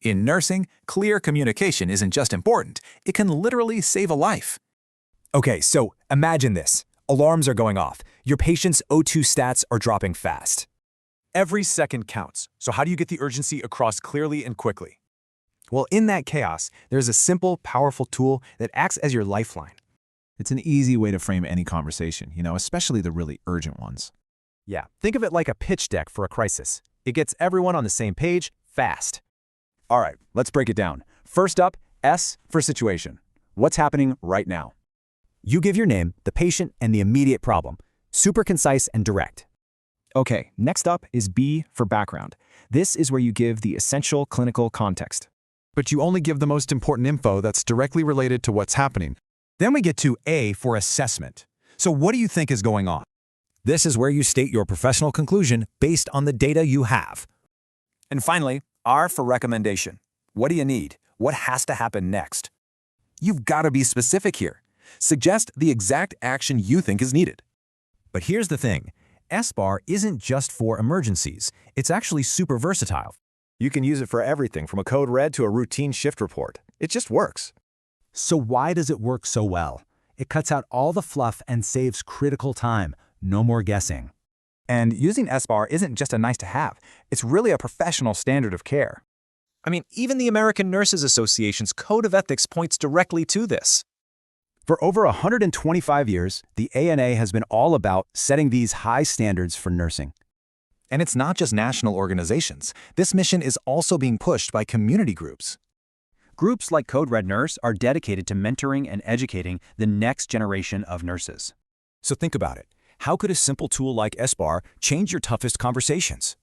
In nursing, clear communication isn't just important, it can literally save a life. Okay, so imagine this. Alarms are going off. Your patient's O2 stats are dropping fast. Every second counts, so how do you get the urgency across clearly and quickly? Well, in that chaos, there's a simple, powerful tool that acts as your lifeline. It's an easy way to frame any conversation, especially the really urgent ones. Yeah, think of it like a pitch deck for a crisis. It gets everyone on the same page, fast. All right, let's break it down. First up, S for situation. What's happening right now? You give your name, the patient, and the immediate problem. Super concise and direct. Okay, next up is B for background. This is where you give the essential clinical context. But you only give the most important info that's directly related to what's happening. Then we get to A for assessment. So what do you think is going on? This is where you state your professional conclusion based on the data you have. And finally, R for recommendation. What do you need? What has to happen next? You've got to be specific here. Suggest the exact action you think is needed. But here's the thing. SBAR isn't just for emergencies. It's actually super versatile. You can use it for everything from a code red to a routine shift report. It just works. So why does it work so well? It cuts out all the fluff and saves critical time. No more guessing. And using SBAR isn't just a nice-to-have. It's really a professional standard of care. I mean, even the American Nurses Association's Code of Ethics points directly to this. For over 125 years, the ANA has been all about setting these high standards for nursing. And it's not just national organizations. This mission is also being pushed by community groups. Groups like Code Red Nurse are dedicated to mentoring and educating the next generation of nurses. So think about it. How could a simple tool like SBAR change your toughest conversations?